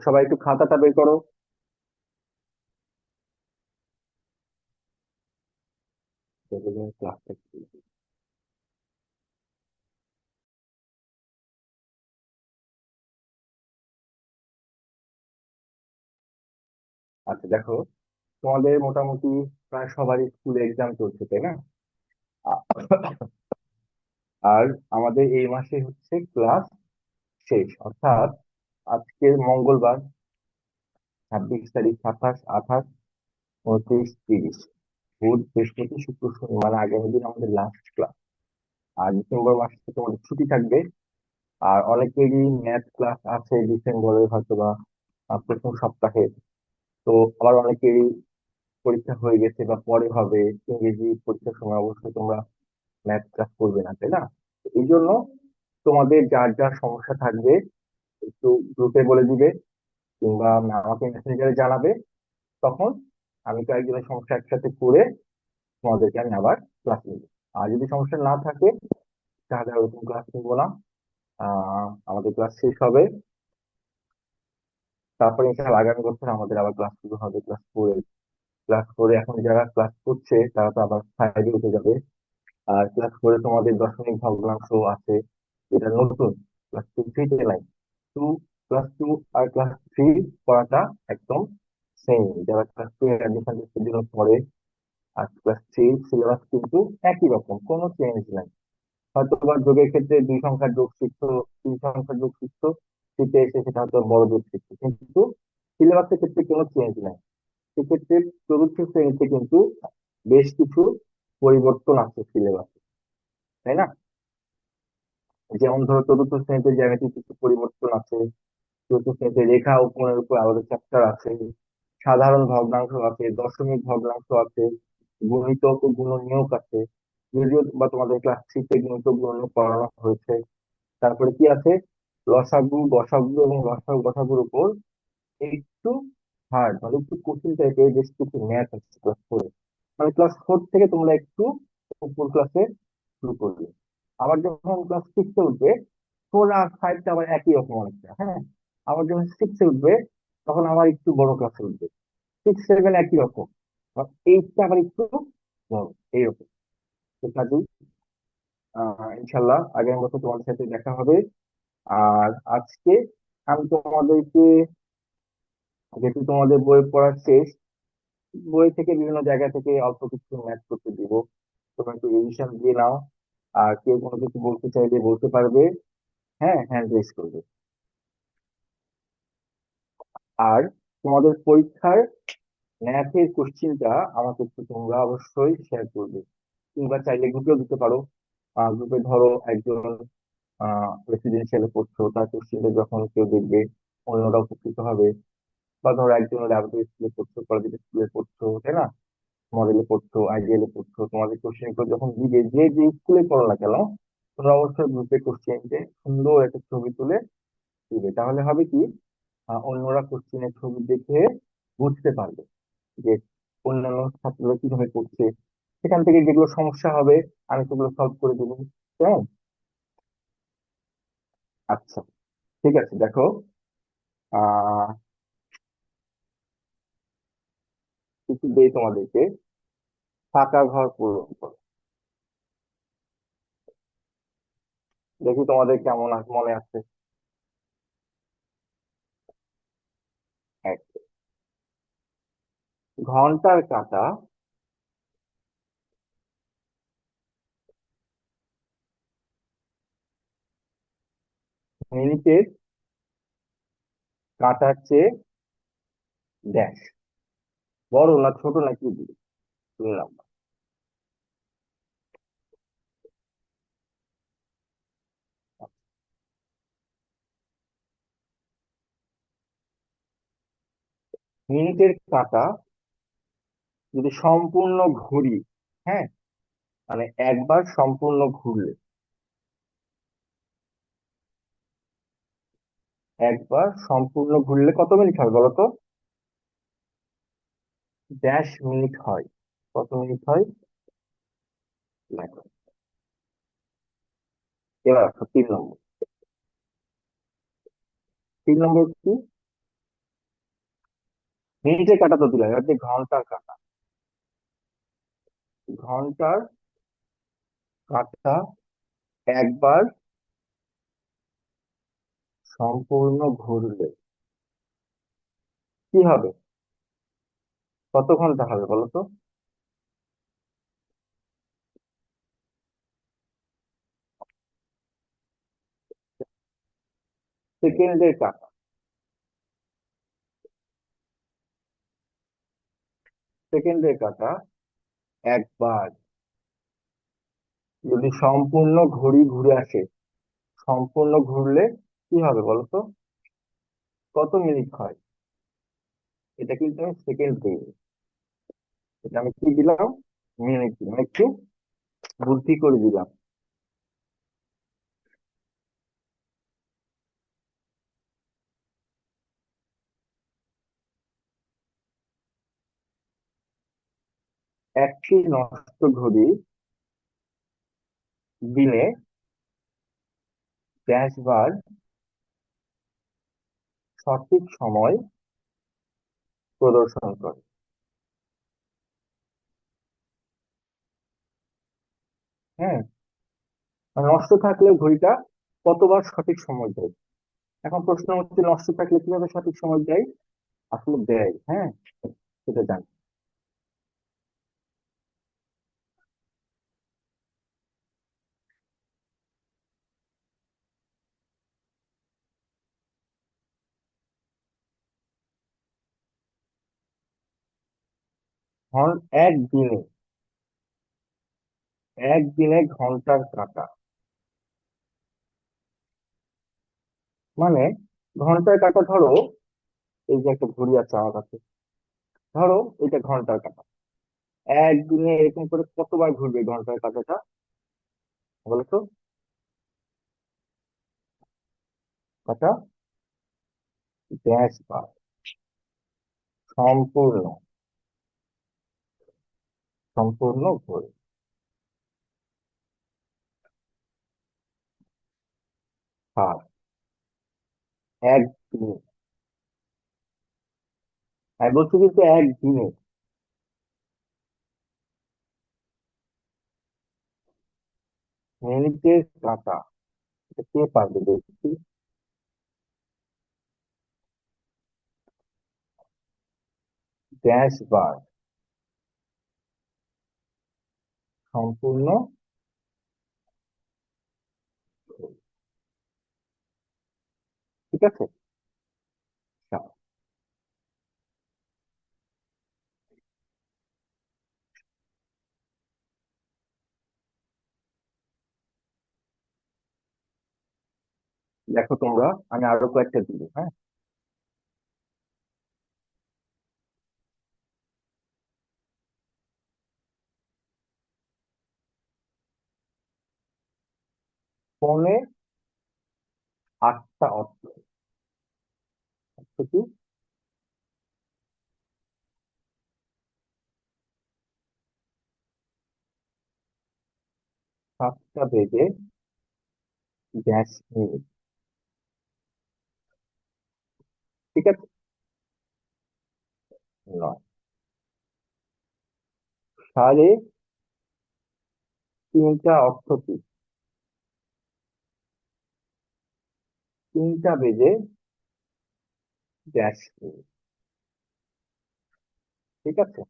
সবাই একটু খাতাটা বের করো। ক্লাসটা আচ্ছা, দেখো, তোমাদের মোটামুটি প্রায় সবারই স্কুলে এক্সাম চলছে, তাই না? আ- আর আমাদের এই মাসে হচ্ছে ক্লাস শেষ, অর্থাৎ আজকের মঙ্গলবার 26 তারিখ, 27, 28, 29, 30, বুধ, বৃহস্পতি, শুক্র, শনি, মানে আগামী দিন আমাদের লাস্ট ক্লাস। আর ডিসেম্বর মাসে তোমাদের ছুটি থাকবে। আর অনেকেরই ম্যাথ ক্লাস আছে ডিসেম্বরের হয়তো বা প্রথম সপ্তাহে। তো আবার অনেকেরই পরীক্ষা হয়ে গেছে বা পরে হবে। ইংরেজি পরীক্ষার সময় অবশ্যই তোমরা ম্যাথ ক্লাস করবে না, তাই না? তো এই জন্য তোমাদের যার যার সমস্যা থাকবে একটু গ্রুপে বলে দিবে, কিংবা আমাকে মেসেঞ্জারে জানাবে। তখন আমি কয়েকজনের সমস্যা একসাথে করে তোমাদেরকে আমি আবার ক্লাস নিব। আর যদি সমস্যা না থাকে তাহলে আর ওরকম ক্লাস নিবো না। আমাদের ক্লাস শেষ হবে, তারপরে ইনশাআল্লাহ আগামী বছর আমাদের আবার ক্লাস শুরু হবে, ক্লাস 4। এখন যারা ক্লাস করছে তারা তো আবার 5-এ উঠে যাবে। আর ক্লাস 4 তোমাদের দশমিক ভগ্নাংশ আছে, যেটা নতুন, ক্লাস 2, 3-তে নাই। টু ক্লাস 2 আর ক্লাস 3 পড়াটা একদম সেম। যারা ক্লাস 2 অ্যাডমিশন টেস্টের জন্য পড়ে, আর ক্লাস 3 সিলেবাস কিন্তু একই রকম, কোনো চেঞ্জ নাই। হয়তো বা যোগের ক্ষেত্রে 2 সংখ্যার যোগ শিখছো, 3 সংখ্যার যোগ শিখছো, শীতে এসে সেটা হয়তো বড় যোগ শিখছো, কিন্তু সিলেবাসের ক্ষেত্রে কোনো চেঞ্জ নাই। সেক্ষেত্রে চতুর্থ শ্রেণীতে কিন্তু বেশ কিছু পরিবর্তন আছে সিলেবাসে, তাই না? যেমন ধরো, চতুর্থ শ্রেণীতে জ্যামিতিক কিছু পরিবর্তন আছে, চতুর্থ শ্রেণীতে রেখা অঙ্কনের উপর আলাদা চ্যাপ্টার আছে, সাধারণ ভগ্নাংশ আছে, দশমিক ভগ্নাংশ আছে, গুণিতক ও গুণনীয়ক আছে। যদিও বা তোমাদের ক্লাস 3-তে গুণিতক গুণনীয়ক পড়ানো হয়েছে। তারপরে কি আছে, লসাগু, গসাগু এবং লসাগু গসাগুর উপর একটু হার্ড, মানে একটু কঠিন টাইপের বেশ কিছু ম্যাথ আছে ক্লাস 4-এ। মানে ক্লাস 4 থেকে তোমরা একটু উপর ক্লাসে শুরু করবে। আবার যখন ক্লাস 6-এ উঠবে, 4 আর 5টা আবার একই রকম অনেকটা, হ্যাঁ। আবার যখন 6-এ উঠবে তখন আবার একটু বড় ক্লাসে উঠবে। 6, 7 একই রকম, 8টা আবার একটু বড়, এইরকম। তো কাজেই ইনশাল্লাহ আগামী বছর তোমাদের সাথে দেখা হবে। আর আজকে আমি তোমাদেরকে, যেহেতু তোমাদের বই পড়া শেষ, বই থেকে বিভিন্ন জায়গা থেকে অল্প কিছু ম্যাথ করতে দিব। তোমরা একটু রিভিশন দিয়ে নাও। আর কেউ কোনো কিছু বলতে চাইলে বলতে পারবে, হ্যাঁ, হ্যান্ড রেজ করবে। আর তোমাদের পরীক্ষার ম্যাথের কোশ্চিনটা আমাকে একটু তোমরা অবশ্যই শেয়ার করবে, কিংবা চাইলে গ্রুপেও দিতে পারো। গ্রুপে ধরো একজন রেসিডেন্সিয়ালে পড়ছো, তার কোশ্চিনটা যখন কেউ দেখবে অন্যরা উপকৃত হবে। বা ধরো একজন ল্যাবরেটরি স্কুলে পড়ছো, কলেজ স্কুলে পড়ছো, তাই না? মডেলে পড়ছো, আইডিয়ালে পড়ছো, তোমাদের কোশ্চেন গুলো যখন দিবে, যে যে স্কুলে পড়ো না কেন, তোমরা অবশ্যই গ্রুপে কোশ্চেনকে সুন্দর একটা ছবি তুলে দিবে। তাহলে হবে কি, অন্যরা কোশ্চেনের ছবি দেখে বুঝতে পারবে যে অন্যান্য ছাত্ররা কিভাবে করছে। সেখান থেকে যেগুলো সমস্যা হবে আমি সেগুলো সলভ করে দেবো। কেমন? আচ্ছা, ঠিক আছে, দেখো, আহ কিছু দেই তোমাদেরকে। ফাঁকা ঘর পূরণ করো। দেখি তোমাদের কেমন মনে আছে। এক, ঘন্টার কাঁটা মিনিটের কাঁটার চেয়ে ড্যাশ বড় না ছোট, নাকি দিবে? শুনলাম। মিনিটের কাঁটা যদি সম্পূর্ণ ঘুরি, হ্যাঁ, মানে একবার সম্পূর্ণ ঘুরলে, একবার সম্পূর্ণ ঘুরলে কত মিনিট হয় বলো তো? ড্যাশ মিনিট হয়। কত মিনিট হয়? দেখো, এবার আসো 3 নম্বর। 3 নম্বর কি, মিনিটের কাটা তো দিলাম, এবার দিয়ে ঘন্টার কাটা। ঘন্টার কাটা একবার সম্পূর্ণ ঘুরলে কি হবে? কত ঘন্টা হবে বলো তো? সেকেন্ডের কাটা। সেকেন্ডের কাটা একবার যদি সম্পূর্ণ ঘড়ি ঘুরে আসে, সম্পূর্ণ ঘুরলে কি হবে বলো তো? কত মিনিট হয়? এটা কিন্তু আমি সেকেন্ড দিই, এটা আমি কি দিলাম? মিনিট দিলাম, একটু বুদ্ধি করে দিলাম। একটি নষ্ট ঘড়ি দিনে 10 বার সঠিক সময় প্রদর্শন করে। হ্যাঁ, আর নষ্ট থাকলে ঘড়িটা কতবার সঠিক সময় দেয়? এখন প্রশ্ন হচ্ছে, নষ্ট থাকলে কিভাবে সঠিক সময় দেয়? আসলে দেয়, হ্যাঁ, সেটা জানি। ঘন একদিনে, একদিনে ঘন্টার কাঁটা মানে, ঘন্টার কাঁটা ধরো, এই যে একটা ঘড়ি আছে আমার কাছে, ধরো এটা ঘন্টার কাঁটা, একদিনে এরকম করে কতবার ঘুরবে ঘন্টার কাঁটাটা বলো তো? কাঁটা 10 বার সম্পূর্ণ, সম্পূর্ণ ঘুরে। আর একদিনে, আমি বলছি কিন্তু একদিনে। মিনিটের কাঁটা, এটা কে পারবে দেখছি? 10 বার সম্পূর্ণ ঘুরে। ঠিক আছে, আচ্ছা, দেখো তোমরা, আমি আরো কয়েকটা দিই, হ্যাঁ। পৌনে 8টা অর্থ, অর্থ কি? 7টা বেজে 10 মিনিট। ঠিক আছে, নয়। 3:30 অর্থ কি? 3টা বেজে 10 মিনিট। ঠিক আছে,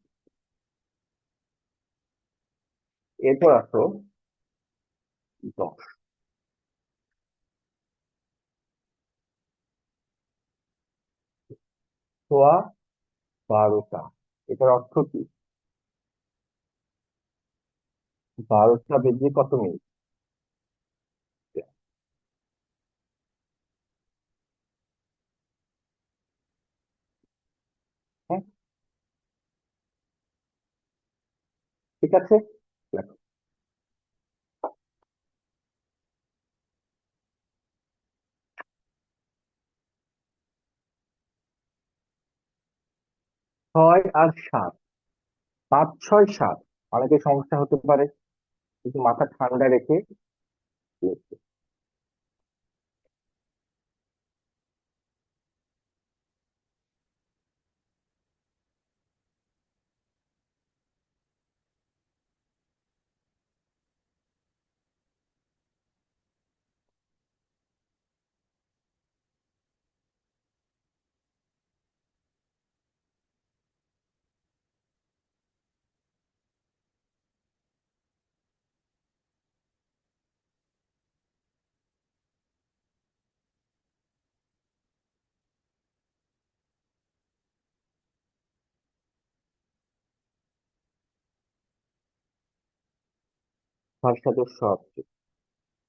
এরপর আসো 10। সোয়া 12টা, এটার অর্থ কি? 12টা বেজে কত মিনিট? হ্যাঁ, ঠিক আছে, লেখো। 6 আর 7, 5, 6, 7, অনেকের সমস্যা হতে পারে, কিন্তু মাথা ঠান্ডা রেখে লিখবে। ফারসাদের সব।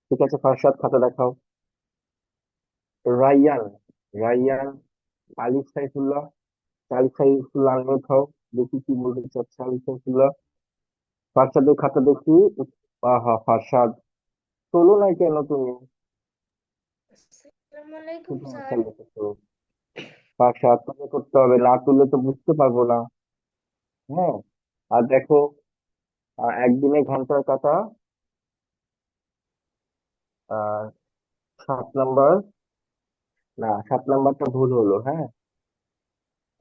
ঠিক আছে, ফারসাদ খাতা দেখাও। রাইয়ান, রাইয়ান, আলিফ সাইফুল্লাহ, আলিফ সাইফুল্লাহ আনমিউট হও। দেখি কি বলতে চাচ্ছে আলিফ সাইফুল্লাহ। ফারসাদের খাতা দেখি। আহা ফারসাদ, তোলো নাই কেন তুমি? আসসালামু আলাইকুম শুধু স্যার। আনসার লিখেছো। ফারসাদ তুমি করতে হবে, না তুললে তো বুঝতে পারবো না। হ্যাঁ, আর দেখো, একদিনে ঘন্টার কাঁটা, আহ 7 নাম্বার, না 7 নাম্বারটা ভুল হলো, হ্যাঁ।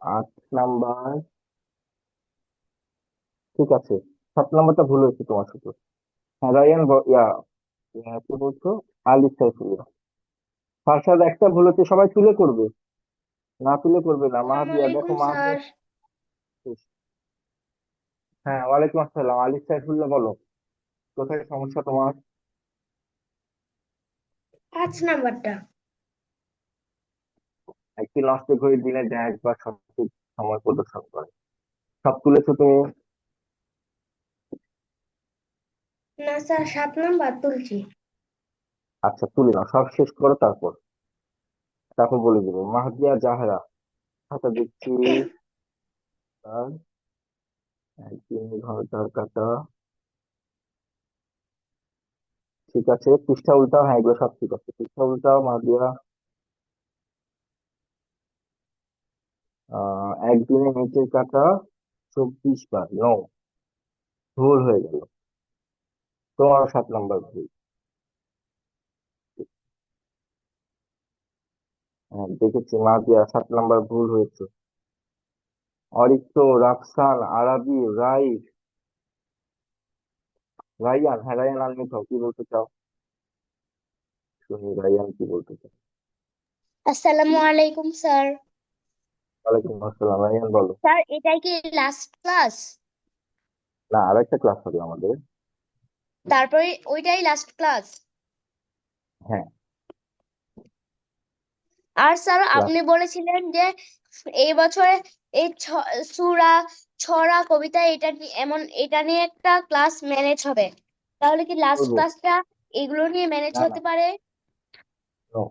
8 নাম্বার, ঠিক আছে, 7 নাম্বারটা ভুল হয়েছে তোমার শুধু। হ্যাঁ রায়ান কি বলছো? আলিফ সাইফুল্লাহ। ফারসাদ একটা ভুল হচ্ছে, সবাই তুলে করবে, না তুলে করবে না। আসসালামু মাহাদিয়া দেখো, আলাইকুম মাহাদিয়া। স্যার। হ্যাঁ ওয়ালাইকুম আসসালাম, আলিফ সাইফুল্লাহ বলো, কোথায় সমস্যা তোমার? 5 নাম্বারটা। একটি নষ্ট ঘড়ি দিনে যা একবার সঠিক সময় প্রদর্শন করে। সব তুলেছো তুমি? না স্যার, 7 নাম্বার তুলছি। আচ্ছা তুলে নাও, সব শেষ করো, তারপর তারপর বলে দেবো। মাহাদিয়া জাহরা, খাতা দিচ্ছি। আর একদিন ঘন্টার কাটা, ঠিক আছে, পৃষ্ঠা উল্টাও। হ্যাঁ এগুলো সব ঠিক আছে, পৃষ্ঠা উল্টাও মাহাদিয়া। একদিনে নিচের কাটা 24 বার, নো, ভুল হয়ে গেল। তোমার 7 নাম্বার ভুল। হ্যাঁ দেখেছি মাহাদিয়া, 7 নাম্বার ভুল হয়েছে। অরিত্র, রাফসান, আরাবি, রাইয়ান, হ্যাঁ রাইয়ান আনমিউট হও, কি বলতে চাও? শুনি রাইয়ান কি বলতে চাও। আসসালামু আলাইকুম স্যার। ওয়ালাইকুম আসসালাম, রাইয়ান বলো। স্যার, এটাই কি লাস্ট ক্লাস? না, আরেকটা ক্লাস হবে আমাদের। তারপরে ওইটাই লাস্ট ক্লাস? হ্যাঁ, আর স্যার, ক্লাস। আপনি বলেছিলেন যে এই বছরে এই সূরা, ছড়া, কবিতা, এটা নিয়ে একটা ক্লাস ম্যানেজ হবে। তাহলে কি লাস্ট করবো। ক্লাসটা এগুলো নিয়ে ম্যানেজ না না, হতে পারে? no,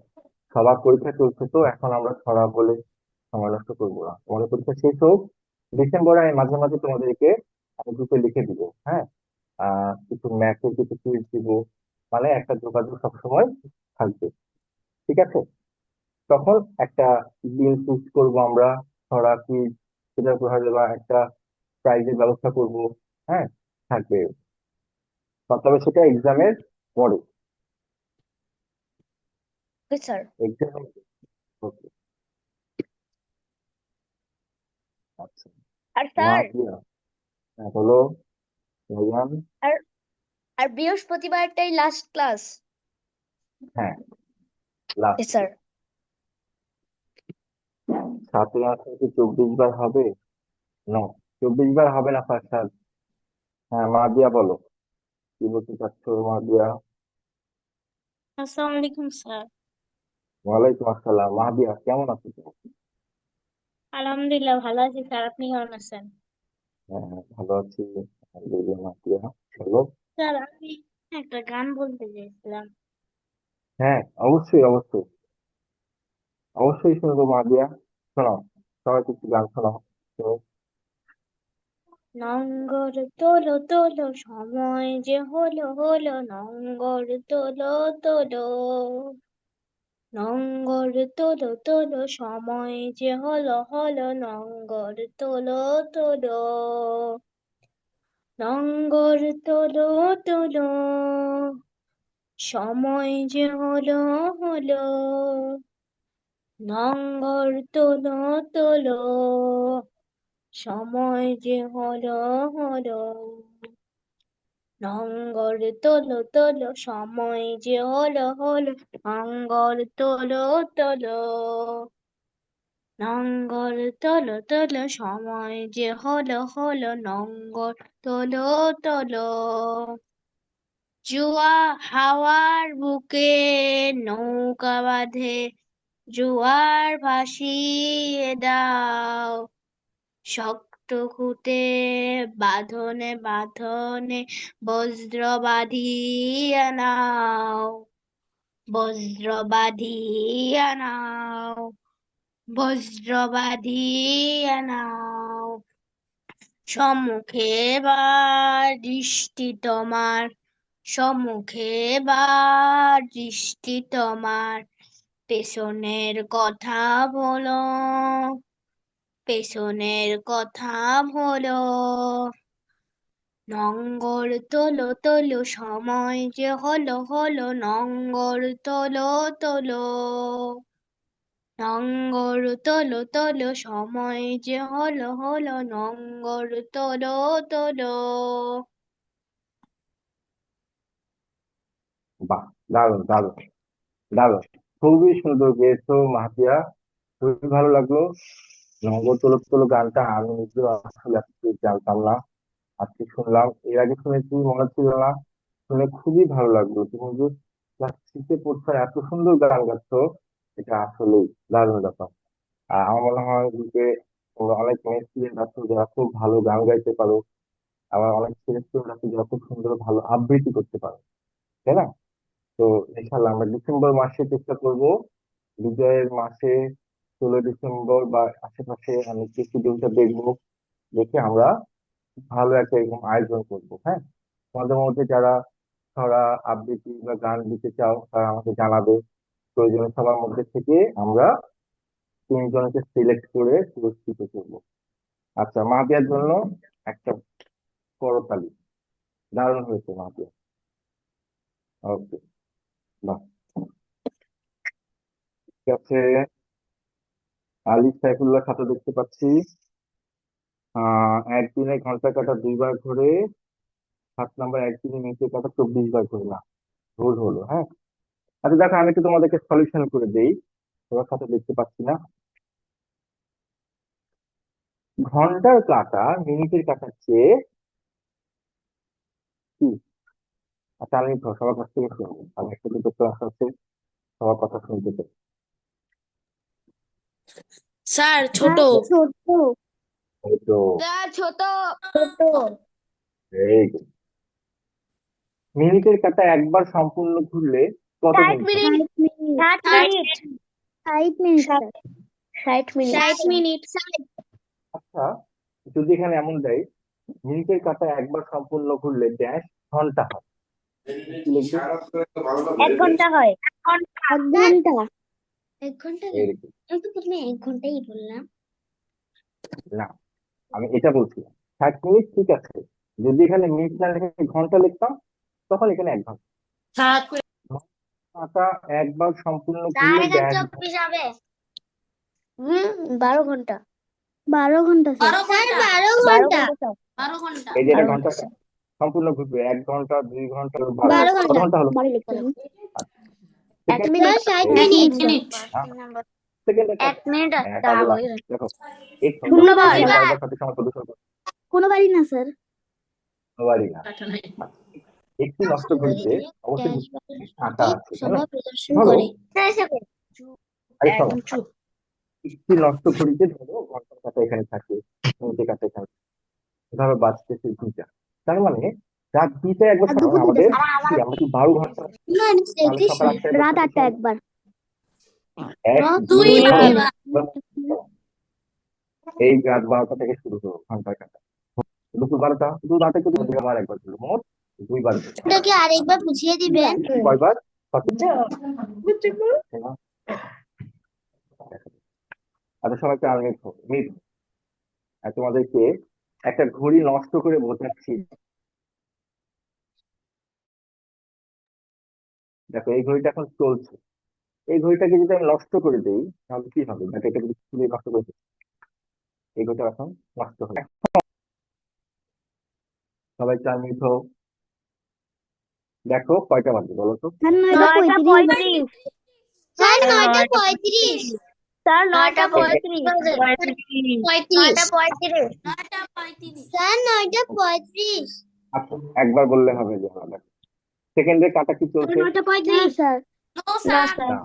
সবার পরীক্ষা চলছে তো এখন আমরা ছড়া বলে সময় নষ্ট করবো না। তোমাদের পরীক্ষা শেষ হোক, ডিসেম্বরে আমি মাঝে মাঝে তোমাদেরকে গ্রুপে লিখে দিব, হ্যাঁ। কিছু ম্যাথের কিছু কুইজ দিব, মানে একটা যোগাযোগ সবসময় থাকবে। ঠিক আছে, তখন একটা দিন ফিক্স করবো আমরা, ছড়া কুইজ, সেটার উপর হয়তো বা একটা প্রাইজের ব্যবস্থা করব, হ্যাঁ, থাকবে। তবে সেটা এক্সামের পরে। Okay sir. এক্সাম, আচ্ছা। আর স্যার, মাহিয়া, হ্যাঁ বলো রাইয়ান। আর আর বৃহস্পতিবারটাই লাস্ট ক্লাস? হ্যাঁ ওকে লাস্ট। স্যার। 7 এ 8 কি 24 বার হবে? নো, 24 বার হবে না ফারসাদ। হ্যাঁ মাদিয়া বলো, কি বলতে চাচ্ছ মাদিয়া? আসসালামু আলাইকুম স্যার। ওয়ালাইকুম আসসালাম। মাহাদিয়া কেমন আছো তুমি? আলহামদুলিল্লাহ ভালো আছি স্যার, আপনি কেমন আছেন? হ্যাঁ হ্যাঁ, ভালো আছি আলহামদুলিল্লাহ। মাহাদিয়া বলো। স্যার, আমি একটা গান বলতে চাইছিলাম। হ্যাঁ অবশ্যই অবশ্যই, অবশ্যই শুনবো মাহাদিয়া, শোনাও, সবাই কিছু গান শোনাও তুমি। নঙ্গর তোলো তোলো, সময় যে হলো হলো, নঙ্গর তোলো তোলো। নঙ্গর তোলো তোলো, সময় যে হলো হলো, নঙ্গর তোলো তোলো। নঙ্গর তোলো তোলো, সময় যে হলো হলো, নঙ্গর তোলো তোলো, সময় যে হলো হলো। নঙ্গর তোলো তোলো, সময় যে হলো হলো, নঙ্গর তোলো তোলো। নঙ্গর তোলো তোলো, সময় যে হলো হলো, নঙ্গর তোলো তোলো। জুয়া হাওয়ার বুকে নৌকা বাঁধে, জোয়ার ভাসিয়ে দাও। খুঁটে বাঁধনে বাঁধনে বজ্র বাঁধিয়া নাও, বজ্র বাঁধিয়া নাও, বজ্র বাঁধিয়া নাও। সম্মুখে এবার দৃষ্টি তোমার, সম্মুখে এবার দৃষ্টি তোমার, পেছনের কথা বলো, পেছনের কথা বলো। নঙ্গর তোলো তোলো সময় যে হলো হলো, নঙ্গর তোলো তোলো, নঙ্গর তোলো তোলো সময় যে হলো হলো, নঙ্গর তোলো তোলো। বাহ, দারুণ দারুণ দারুণ, খুবই সুন্দর গেয়েছো মাহাতিয়া, খুবই ভালো লাগলো। নগর তোলো তোলো গানটা আমি নিজেও আসলে আজকে জানতাম না, আজকে শুনলাম, এর আগে শুনেছি মনে ছিল না, শুনে খুবই ভালো লাগলো। তুমি যে ক্লাস সিক্সে পড়ছো আর এত সুন্দর গান গাচ্ছ, এটা আসলেই দারুণ ব্যাপার। আর আমার মনে হয় যে তোমরা অনেক মেয়ে স্টুডেন্ট আছো যারা খুব ভালো গান গাইতে পারো, আবার অনেক ছেলে স্টুডেন্ট আছে যারা খুব সুন্দর ভালো আবৃত্তি করতে পারো, তাই না? তো ইনশাল্লাহ আমরা ডিসেম্বর মাসে চেষ্টা করব, বিজয়ের মাসে 16 ডিসেম্বর বা আশেপাশে আমি শিডিউলটা দেখবো, দেখে আমরা ভালো একটা এরকম আয়োজন করব। হ্যাঁ, তোমাদের মধ্যে যারা ছড়া আবৃত্তি বা গান দিতে চাও তারা আমাকে জানাবে। প্রয়োজনে সবার মধ্যে থেকে আমরা 3 জনকে সিলেক্ট করে পুরস্কৃত করব। আচ্ছা, মাহদিয়ার জন্য একটা করতালি। দারুণ হয়েছে মাহদিয়া। ওকে, বাহ, ঠিক আছে। আলী সাইফুল্লাহ খাতা দেখতে পাচ্ছি। একদিনে ঘন্টা কাটা 2 বার ঘুরে, 7 নম্বর একদিনে মিনিটে কাটা 24 বার ঘুরে, না ভুল হলো। হ্যাঁ, আচ্ছা দেখো আমি একটু তোমাদেরকে সলিউশন করে দেই, তোমার খাতা দেখতে পাচ্ছি না। ঘন্টার কাঁটা মিনিটের কাঁটার চেয়ে কি? আচ্ছা আমি সবার কাছ থেকে শুনবো, আমি একটা দুটো ক্লাস আছে, সবার কথা শুনতে চাই। স্যার ছোট। ছোট। এই তো, ছোট। ছোট। এই তো। মিনিটের কাঁটা একবার সম্পূর্ণ ঘুরলে কত 60 মিনিট হবে? মিনিট। 60 মিনিট। 60 মিনিট। 60 মিনিট। আচ্ছা, যদি এখানে এমন দেয় মিনিটের কাঁটা একবার সম্পূর্ণ ঘুরলে ড্যাশ ঘন্টা হয়, কি লিখবে? 1 ঘন্টা হয়। 1 ঘন্টা। 1 ঘন্টা কেন? এরকম আমি তো প্রথমে 1 ঘন্টাই বললাম। না, আমি এটা বলছি 60 মিনিট, ঠিক আছে। যদি এখানে মিনিট না লিখে ঘন্টা লিখতাম, তখন এখানে 1 ঘন্টা। সাত। কাঁটা একবার সম্পূর্ণ তার ঘুরলে এখানে ড্যাশ 24 হবে। 12 ঘন্টা। 12 ঘন্টা স্যার। 12 ঘন্টা। 12 12 ঘন্টা। ঘন্টা। 12 ঘন্টা। এই যে এটা 12 ঘন্টা ঘন্টা। সম্পূর্ণ ঘুরবে, 1 ঘন্টা 2 ঘন্টা 12 12 কত ঘন্টা। ঘন্টা হলো? 12 লিখতে হবে। 1 সেকেন্ড, মিনিট। 60 এক মিনিট। মিনিট। সেকেন্ড একটা। 1 মিনিট হ্যাঁ, তা কাজে লাগ। হয়ে গেল। দেখো এই ধন্যবাদ। এখানে কয়বার সঠিক সময় প্রদর্শন কোনোবারই না স্যার। করতে না। কাটা নাই। একটি নষ্ট ঘড়িতে অবশ্যই কাঁটা আছে, তাই না? প্রদর্শন ধরো, করে। আরে শোনো, একদম চুপ। একটি নষ্ট ঘড়িতে ধরো ঘন্টার কাঁটা এখানে থাকে, মিনিটের কাঁটা এখানে, ধরো বাজতেছে 2টা, তার মানে রাত 2টায় একবার আর ছাড়া দুপুর 2টা আমাদের স্যার। কি, আমরা কি 12 ঘন্টা? তাহলে সকাল 8টায় একবার রাত ছুটি 8টা হবে। একবার। এক দুই দুই বার। এই রাত 12টা থেকে শুরু করো ঘন্টার কাঁটা, দুপুর 12টা, দুপুর 12টা কিন্তু আবার একবার ছিল, মোট 2 বার ঘুরবে। ওটাকে আরেকবার বুঝিয়ে দিবেন। কয়বার সঠিক? আচ্ছা সবাইকে আমি মিথ তোমাদেরকে একটা ঘড়ি নষ্ট করে বোঝাচ্ছি। দেখো এই ঘড়িটা এখন চলছে, এই ঘড়িটাকে যদি আমি নষ্ট করে দিই তাহলে কি হবে? দেখো এটা যদি খুলে নষ্ট করে দিই, এই ঘড়িটা এখন নষ্ট হবে। সবাই চার মিনিট হোক, দেখো কয়টা বাজে বলো তো? স্যার 9:35। স্যার 9:35। স্যার 9:35। 9:35। 9:35। স্যার 9:35। আচ্ছা, একবার বললে হবে যে আমাদের সেকেন্ডের কাটা কি চলছে? 9:35 স্যার। No sir. না,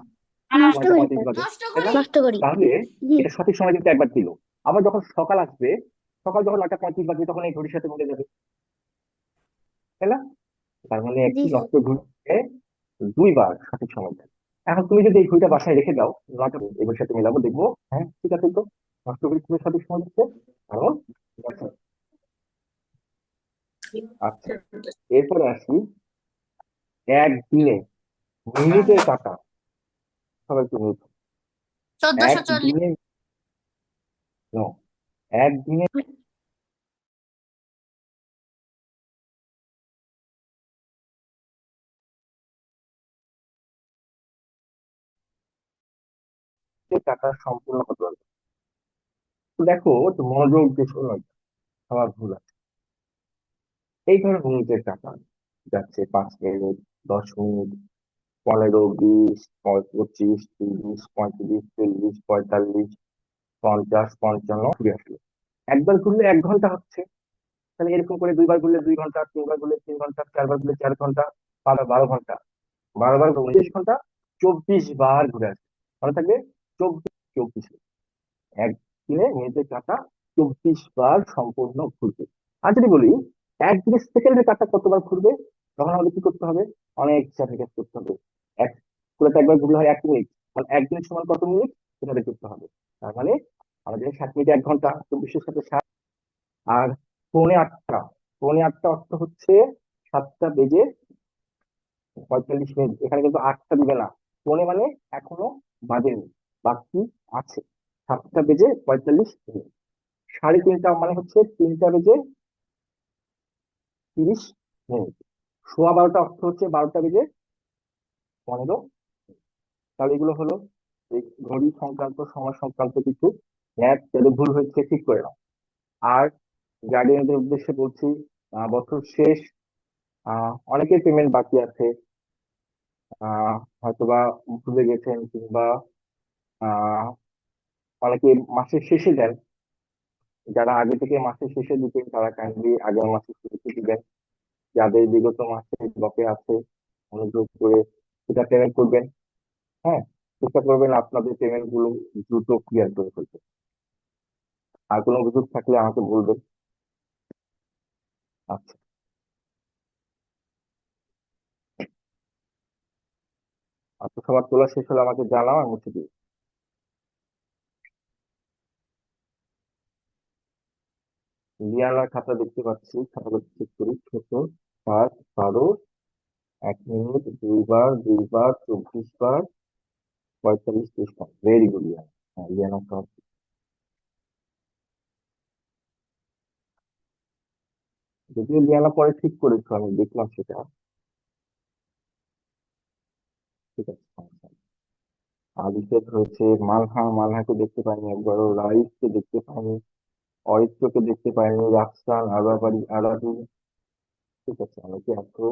নষ্ট করি 9:35 বাজে, নষ্ট তাই না? করি। নষ্ট করি। তাহলে জি। এটা সঠিক সময় কিন্তু একবার ছিল, আবার যখন সকাল আসবে সকাল যখন 9:35 বাজে তখন এই ঘড়ির সাথে মিলে যাবে, তাই না? তার মানে জি একটি স্যার। নষ্ট ঘড়িতে 2 বার সঠিক সময় দেয়। এখন তুমি যদি এই ঘড়িটা বাসায় রেখে দাও, এই ঘড়ির সাথে মিলাবো, দেখবো হ্যাঁ ঠিক আছে তো, নষ্ট ঘড়ি তুমি সঠিক সময় দিচ্ছে। কারণ আচ্ছা, আচ্ছা, এরপরে আসি একদিনে মিনিটের কাটা। সবাই একটু মিনিট। 1440। একদিনে, no, একদিনে কাটা সম্পূর্ণ কত হবে? তো দেখো, একটু মনোযোগ দিয়ে শোনো, সবার ভুল আছে। এই ধরো মিনিটের কাটা যাচ্ছে 5 মিনিট, 10 মিনিট, 15, 20, 25, 30, 35, 40, 45, 50, 55 ঘুরে আসলো। একবার ঘুরলে 1 ঘন্টা হচ্ছে, তাহলে এরকম করে 2 বার ঘুরলে 2 ঘন্টা, 3 বার ঘুরলে 3 ঘন্টা, 4 বার ঘুরলে 4 ঘন্টা, 12 ঘন্টা, 12 বার 19 ঘন্টা, 24 বার ঘুরে আসবে। মনে থাকবে, 24, একদিনে মিনিটের কাঁটা 24 বার সম্পূর্ণ ঘুরবে। আর যদি বলি একদিনে সেকেন্ডের কাঁটা কতবার ঘুরবে, তখন আমাদের কি করতে হবে? অনেক স্যাক্রিফাইস করতে হবে। এক করে তো একবার ঘুরলে হয় 1 মিনিট, মানে একদিনের সমান কত মিনিট, সেটা বের করতে হবে। তার মানে আমাদের 60 মিনিটে 1 ঘন্টা, 24-এর সাথে 60, আর পৌনে আটটা, পৌনে আটটা অর্থ হচ্ছে 7টা বেজে 45 মিনিট। এখানে কিন্তু 8টা দিবে না, পৌনে মানে এখনো বাজেনি, বাকি আছে 7টা বেজে 45 মিনিট। 3:30 মানে হচ্ছে 3টা বেজে 30 মিনিট। 12:15 অর্থ হচ্ছে 12টা বেজে 15। তাহলে এগুলো হলো এই ঘড়ি সংক্রান্ত, সময় সংক্রান্ত কিছু ম্যাথ, যাদের ভুল হয়েছে ঠিক করে নাও। আর গার্ডিয়ানদের উদ্দেশ্যে বলছি, বছর শেষ, অনেকের পেমেন্ট বাকি আছে, হয়তোবা ভুলে গেছেন, কিংবা আহ অনেকে মাসের শেষে দেন। যারা আগে থেকে মাসের শেষে দিতেন তারা কাইন্ডলি আগের মাসের শেষে দিবেন। যাদের বিগত মাসে বকে আছে, অনুগ্রহ করে সেটা পেমেন্ট করবেন। হ্যাঁ, চেষ্টা করবেন আপনাদের পেমেন্ট গুলো দ্রুত ক্লিয়ার করে ফেলতে। আর কোনো অভিযোগ থাকলে আমাকে বলবেন। আচ্ছা, আচ্ছা, সবার তোলা শেষ হলে আমাকে জানাও, আমি মুছে দিই। লিয়ানার খাতা দেখতে পাচ্ছি, খাতাটা চেক করি। ছোট, 7, 12, 1 মিনিট, 2 বার, 2 বার, 24 বার, 45, 30 বার। Very good liana. হ্যাঁ, লিয়ানা সব, যদিও লিয়ানা পরে ঠিক করেছো, আমি দেখলাম সেটা। ঠিক আছে, সমস্যা নেই। আবিষেক হয়েছে, মানহা, মানহাকে দেখতে পাইনি একবারও, রাইসকে দেখতে পাইনি, অরিত্রকে দেখতে পাইনি, রাফসান, আরাবারি, আরাবি। ঠিক আছে, অনেকে আছো।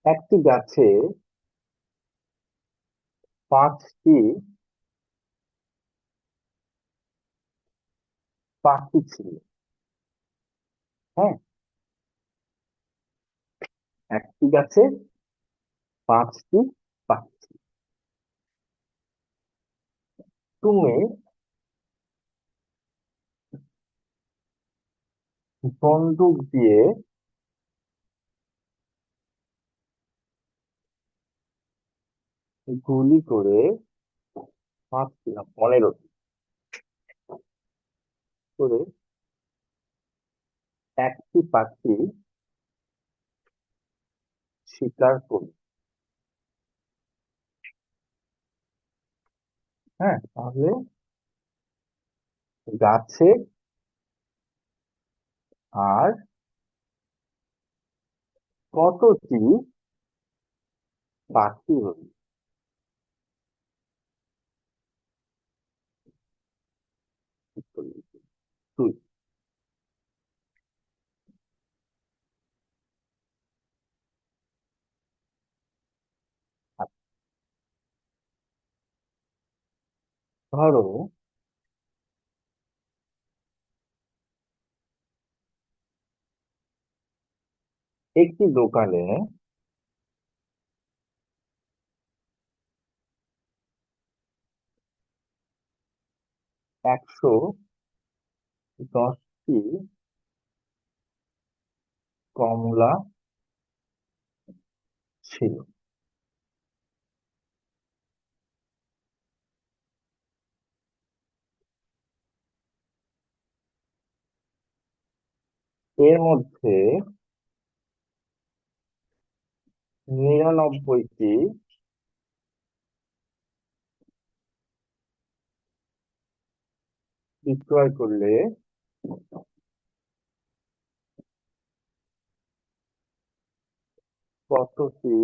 একটি গাছে 5টি পাখি ছিল। হ্যাঁ, একটি গাছে 5টি পাখি ছিল। তুমি বন্দুক দিয়ে গুলি করে 5টি না 15টি করে একটি পাখি শিকার করি। হ্যাঁ, তাহলে গাছে আর কতটি পাখি হলো? তুই। আচ্ছা, ধরো একটি দোকানে 110টি কমলা ছিল। এর মধ্যে 99টি বিক্রয় করলে কতটি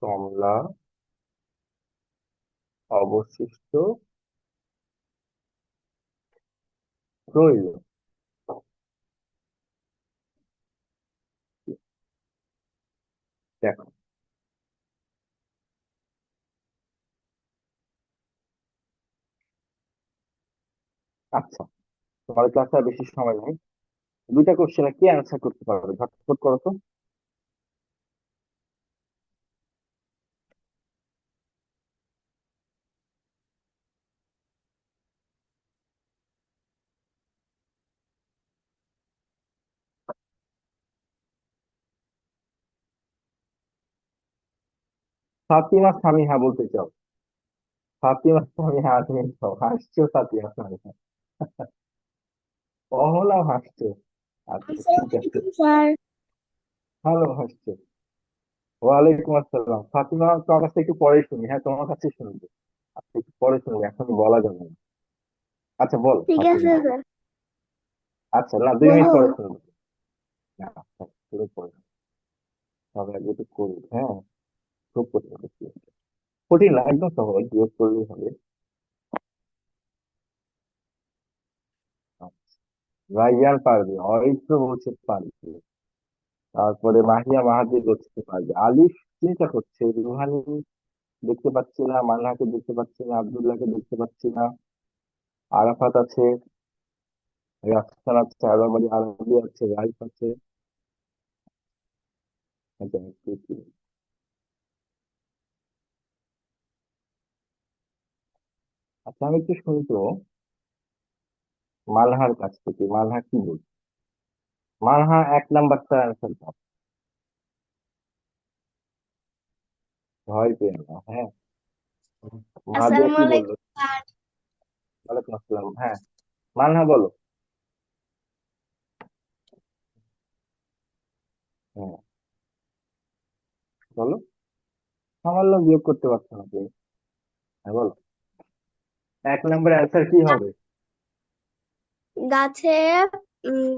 কমলা অবশিষ্ট রইল? দেখো, আচ্ছা, তোমার ক্লাসে আর বেশি সময় নেই। দুইটা কোশ্চেনে কে অ্যান্সার করতে পারবে, ঝটপট করো তো। ফাতিমা সামিহা বলতে চাও? ফাতিমা সামিহা, তুমি তো হাসছো। ফাতিমা সামিহা, অহলাও হাসছো। আচ্ছা, ঠিক আসসালামু আছে, আলাইকুম স্যার। ভালো হাসছো। ওয়ালাইকুম আসসালাম। ফাতিমা, তোমার কাছে একটু পরে শুনি। হ্যাঁ, তোমার কাছে শুনবো। আচ্ছা, একটু পরে শুনবো, এখন বলা যাবে না। আচ্ছা, বল ঠিক আছে ফাতিমা। স্যার, আচ্ছা, না, 2 মিনিট বলো। পরে শুনবো। না, আচ্ছা, শুরু পরে। তবে আগে একটু করি, হ্যাঁ। খুব কঠিন করছি। কঠিন না, একদম সহজ, বিয়োগ করলেই হবে। আচ্ছা, রাইয়ান পারবে, অরিত্র বলছে পারবে, তারপরে মাহিয়া মাহাদি বলছে পারবে, আলিফ চিন্তা করছে, রুহানি দেখতে পাচ্ছি না, মান্নাকে দেখতে পাচ্ছি না, আব্দুল্লাহকে দেখতে পাচ্ছি না, আরাফাত আছে, রাফসান আছে, আরবারি আরবি আছে, রাইফ আছে। আচ্ছা, আচ্ছা, আমি একটু শুনি তো মালহার কাছ থেকে, মালহা কি বলছে। মালহা 1 নাম্বারটা অ্যান্সার দাও, ভয় পেয়ে না, হ্যাঁ। মাহাদিয়া আসসালামু কি আলাইকুম বললো? স্যার। ওয়ালাইকুম আসসালাম, হ্যাঁ। মালহা বলো। হ্যাঁ, বলো। সামান্য বিয়োগ করতে পারছো না তুমি। হ্যাঁ, বলো। 1 নম্বর অ্যান্সার কি হবে? গাছে উম,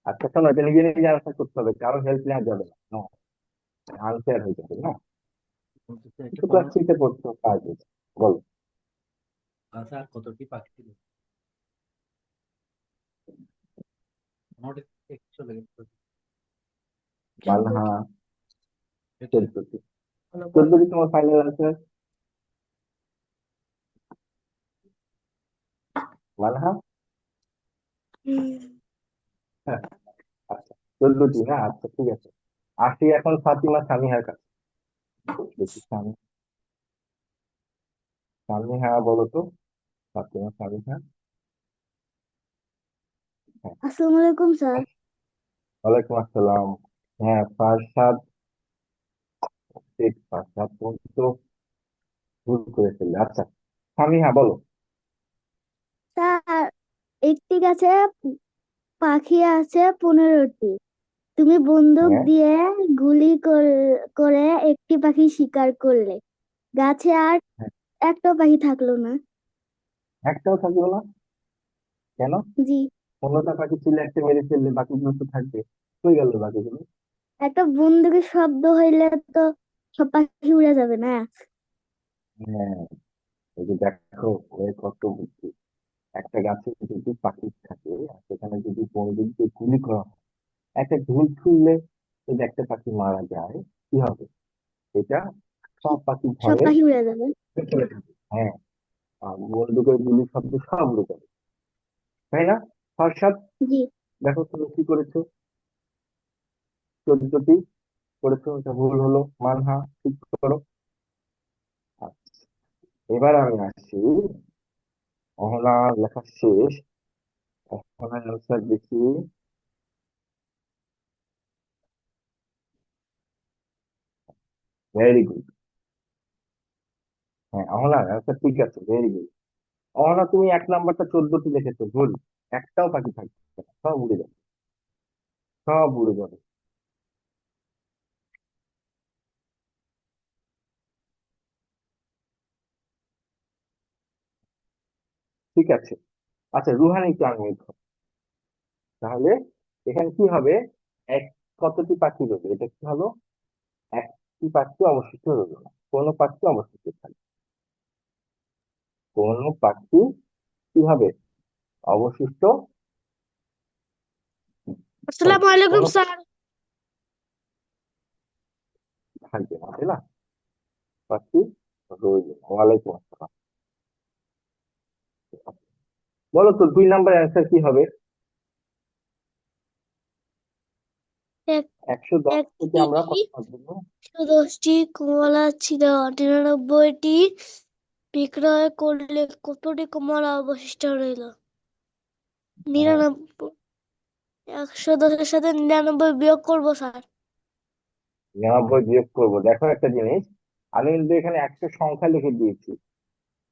আচ্ছা, শোনো, এটা নিজে নিজে অ্যান্সার করতে হবে, কারো হেল্প নেওয়া যাবে না, আনফেয়ার হয়ে যাবে না। একটু ক্লাস 3-তে পড়ছো, কাজ হয়েছে। বলো। মালহা 14টি। 14টি তোমার ফাইনাল অ্যান্সার? মালহা, উম, হ্যাঁ, আচ্ছা, 14টি না, আচ্ছা, ঠিক আছে। আসি এখন ফাতিমা সামিহার কাছে। দেখি সামিহা বলো তো। ফাতিমা সামিহা, হ্যাঁ। আসসালামু আলাইকুম স্যার। ওয়ালাইকুম আসসালাম। হ্যাঁ, ফারসাদ, ঠিক, ফারসাদ তুমি তো ভুল করে ফেললে। আচ্ছা, সামিহা বলো। স্যার, একটি গাছে পাখি আছে 15টি। তুমি বন্দুক হ্যাঁ, দিয়ে গুলি করে একটি পাখি শিকার করলে, গাছে আর হ্যাঁ, একটা পাখি থাকলো না। একটাও থাকলো না? কেন? জি। 15টা পাখি ছিল, একটা মেরে ফেললে বাকিগুলো তো থাকবে। কই গেল বাকিগুলো? একটা বন্দুকের শব্দ হইলে তো সব পাখি উড়ে যাবে না? হ্যাঁ, এই যে দেখো ওর কত বুদ্ধি। একটা গাছে যদি পাখি থাকে আর সেখানে যদি বন্দুক দিয়ে গুলি করা হয়, একটা ঢিল ছুড়লে যদি একটা পাখি মারা যায়, কি হবে? এটা সব পাখি সব ভয়ে পাখি উড়ে যাবে। চলে যাবে। হ্যাঁ, আর বন্দুকের গুলির শব্দ সব উড়ে যাবে, তাই না? ফারসাদ, জি। দেখো তুমি কি করেছো, 14টি করেছো, এটা ভুল হলো। মানহা, ঠিক করো। আচ্ছা, এবার আমি আসি। অহনা লেখা শেষ, অহনার অ্যান্সার দেখি। Very good. হ্যাঁ, অহনার অ্যান্সার ঠিক আছে, ভেরি গুড। অহনা, তুমি 1 নাম্বারটা 14টি লিখেছো, ভুল। একটাও পাখি থাকবে না, সব উড়ে যাবে, সব উড়ে যাবে। ঠিক আছে। আচ্ছা, রুহানি একটু আনমিউট হও। তাহলে এখানে কি হবে? এক, কতটি পাখি রইলো? এটা কি হলো? একটি পাখি অবশিষ্ট রইলো না, কোনো পাখি অবশিষ্ট থাকবে, কোনো পাখি কি হবে? অবশিষ্ট, সরি, আসসালামু আলাইকুম কোনো স্যার। থাকবে না, তাই না? পাখি রইলো। ওয়ালাইকুম আসসালাম। বলো তো 2 নাম্বার অ্যান্সার কি হবে? এক 110 থেকে একটি আমরা কত পাবো? 10টি কমলা ছিল, 99টি বিক্রয় করলে কতটি কমলা অবশিষ্ট রইল? হ্যাঁ, 99। 110-এর সাথে 99 বিয়োগ করবো স্যার। 99 বিয়োগ করবো। দেখো একটা জিনিস, আমি কিন্তু এখানে 100 সংখ্যা লিখে দিয়েছি,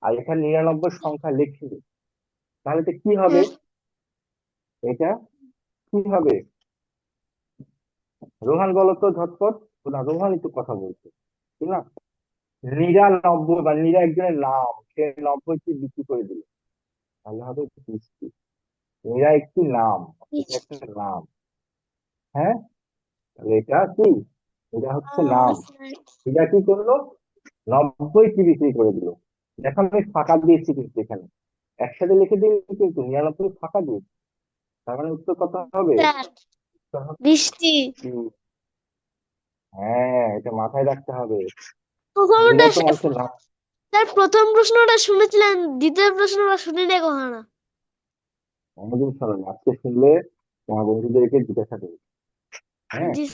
আর এখানে 99 সংখ্যা লিখিনি। তাহলে তো কি হবে? হ্যাঁ। এটা কি হবে? রোহান বলো তো ঝটপট। না, রোহান একটু কথা বলছে, ঠিক না? 99, বা নীরা একজনের নাম, সে 90টি বিক্রি করে দিল, তাহলে হবে 30টি। নীরা একটি নাম, এটা একটা নাম। হ্যাঁ, তাহলে এটা কি? এটা হচ্ছে নাম। নীরা কি করলো? 90টি বিক্রি করে দিল। দেখো আমি ফাঁকা দিয়েছি কিন্তু এখানে, একসাথে লিখে দিই কিন্তু 99 ফাঁকা দিয়েছি। তার মানে উত্তর কত হবে? স্যার উত্তর হবে 20টি। 30। হ্যাঁ, এটা মাথায় রাখতে হবে। কখনো নীরা তো মানুষের নাম। স্যার প্রথম প্রশ্নটা শুনেছিলেন, দ্বিতীয় প্রশ্নটা শুনিনি কখনো। অন্যদিন শোনো, আজকে শুনলে তোমার বন্ধুদেরকে জিজ্ঞাসা করবে। হ্যাঁ। জি